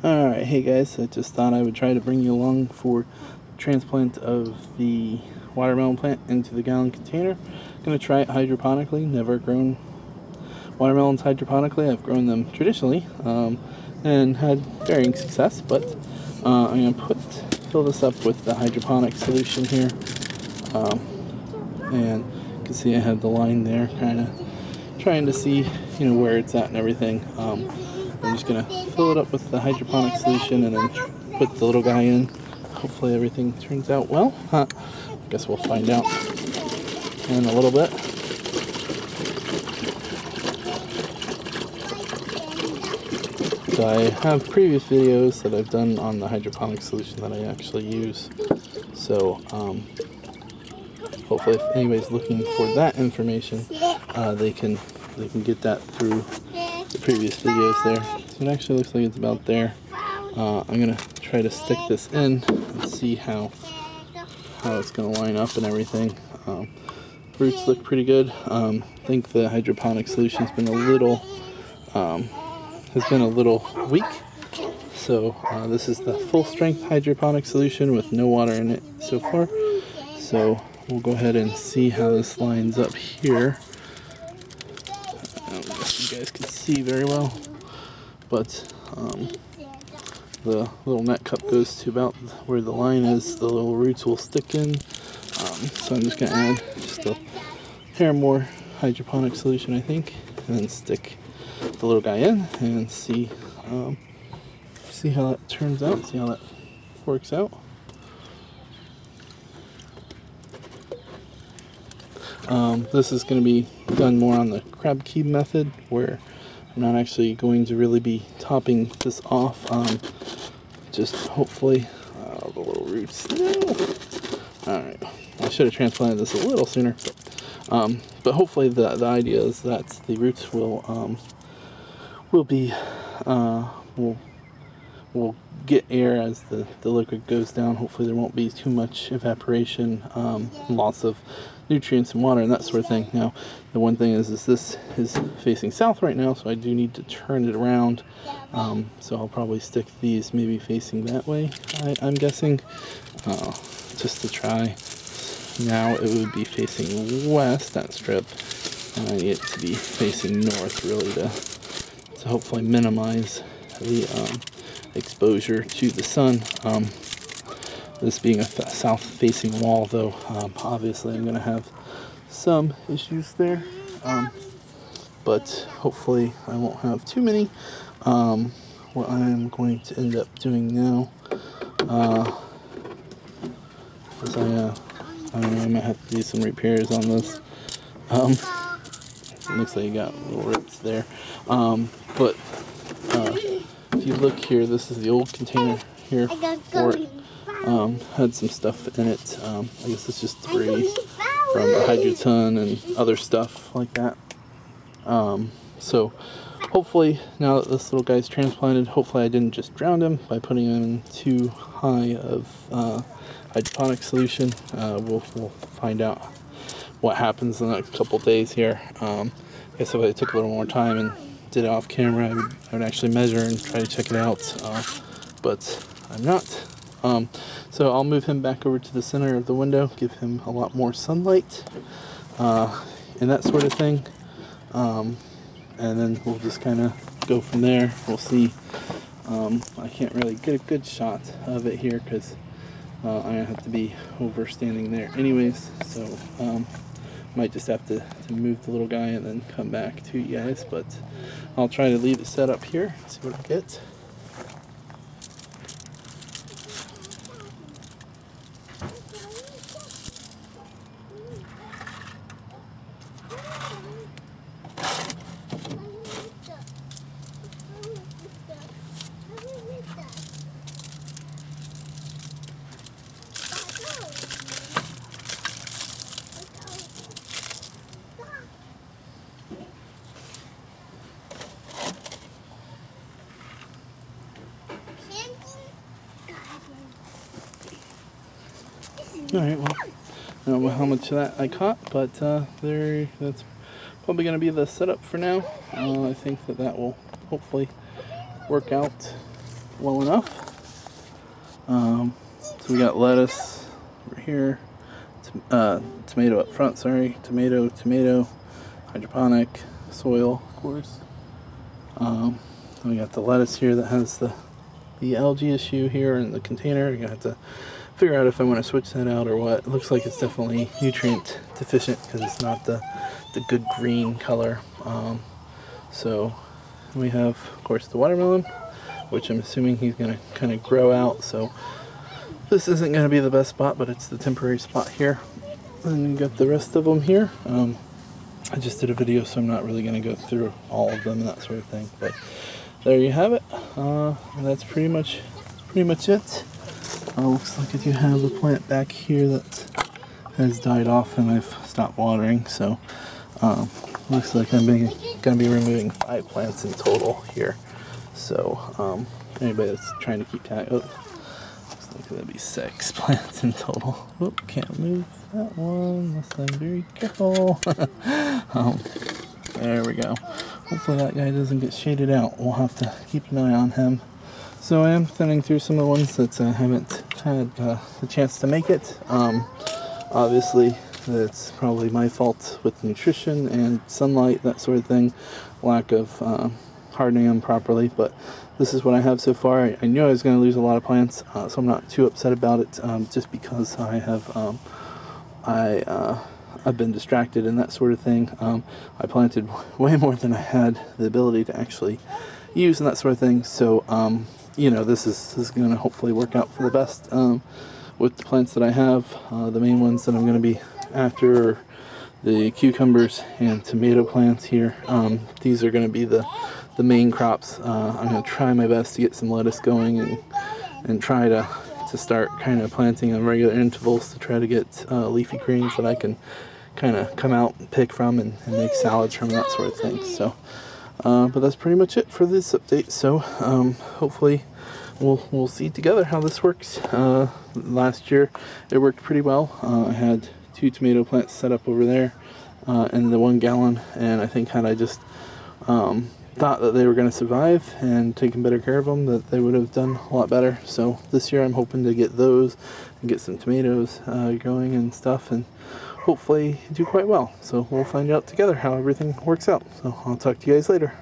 Alright, hey guys, I just thought I would try to bring you along for transplant of the watermelon plant into the gallon container. I'm going to try it hydroponically. Never grown watermelons hydroponically. I've grown them traditionally and had varying success, but I'm going to fill this up with the hydroponic solution here. And you can see I have the line there, kind of trying to see where it's at and everything. I'm just gonna fill it up with the hydroponic solution and then put the little guy in. Hopefully everything turns out well. I guess we'll find out in a little bit. So I have previous videos that I've done on the hydroponic solution that I actually use. So hopefully if anybody's looking for that information, they can get that through the previous videos there. So it actually looks like it's about there. I'm gonna try to stick this in and see how it's gonna line up and everything. Roots look pretty good. I think the hydroponic solution's been a little weak. So this is the full strength hydroponic solution with no water in it so far. So we'll go ahead and see how this lines up here. I don't know if you guys can see very well, but the little net cup goes to about where the line is. The little roots will stick in. So I'm just going to add just a hair more hydroponic solution, I think, and then stick the little guy in and see how that turns out, see how that works out. This is going to be done more on the crab key method, where I'm not actually going to really be topping this off. Just hopefully the little roots. No. All right, I should have transplanted this a little sooner, but hopefully the idea is that the roots will get air as the liquid goes down. Hopefully there won't be too much evaporation, loss of nutrients and water and that sort of thing. Now the one thing is this is facing south right now, so I do need to turn it around. So I'll probably stick these maybe facing that way, I'm guessing, just to try. Now it would be facing west, that strip, and I need it to be facing north really to hopefully minimize the exposure to the sun. This being a south-facing wall, though, obviously I'm going to have some issues there, but hopefully I won't have too many. What I'm going to end up doing now is I don't know, I might have to do some repairs on this. It looks like you got little rips there, but if you look here, this is the old container here for it. Had some stuff in it. I guess it's just debris from the hydroton and other stuff like that. So hopefully now that this little guy's transplanted, hopefully I didn't just drown him by putting him in too high of hydroponic solution. We'll find out what happens in the next couple days here. I guess if I took a little more time and did it off camera, I would actually measure and try to check it out, but I'm not. So I'll move him back over to the center of the window, give him a lot more sunlight, and that sort of thing, and then we'll just kind of go from there. We'll see. I can't really get a good shot of it here because I have to be over standing there anyways, so might just have to move the little guy and then come back to you guys, but I'll try to leave it set up here, see what I get. Alright, well, I don't know how much of that I caught, but that's probably going to be the setup for now. I think that will hopefully work out well enough. So we got lettuce over here, tomato up front, sorry, tomato, hydroponic, soil, of course. Then we got the lettuce here that has the algae issue here in the container. You're going to have to figure out if I want to switch that out or what. It looks like it's definitely nutrient deficient because it's not the good green color. So we have, of course, the watermelon, which I'm assuming he's going to kind of grow out. So this isn't going to be the best spot, but it's the temporary spot here. And you got the rest of them here. I just did a video, so I'm not really going to go through all of them and that sort of thing. But there you have it. And that's pretty much it. Looks like I do have a plant back here that has died off and I've stopped watering. So looks like I'm going to be removing 5 plants in total here. So anybody that's trying to keep track, looks like that'd be 6 plants in total. Oh, can't move that one unless I'm very careful. There we go. Hopefully that guy doesn't get shaded out. We'll have to keep an eye on him. So I am thinning through some of the ones that haven't had the chance to make it. Obviously, that's probably my fault with nutrition and sunlight, that sort of thing. Lack of hardening them properly, but this is what I have so far. I knew I was going to lose a lot of plants, so I'm not too upset about it, just because I have I've been distracted and that sort of thing. I planted way more than I had the ability to actually use and that sort of thing. So you know, this is going to hopefully work out for the best with the plants that I have. The main ones that I'm going to be after are the cucumbers and tomato plants here. These are going to be the main crops. I'm going to try my best to get some lettuce going and try to start kind of planting on regular intervals to try to get leafy greens that I can kind of come out and pick from and make salads from, that sort of thing. So but that's pretty much it for this update. So hopefully we'll see together how this works. Last year it worked pretty well. I had 2 tomato plants set up over there in the 1 gallon, and I think had I just thought that they were going to survive and taken better care of them, that they would have done a lot better. So this year I'm hoping to get those and get some tomatoes going and stuff, and hopefully do quite well. So we'll find out together how everything works out. So I'll talk to you guys later.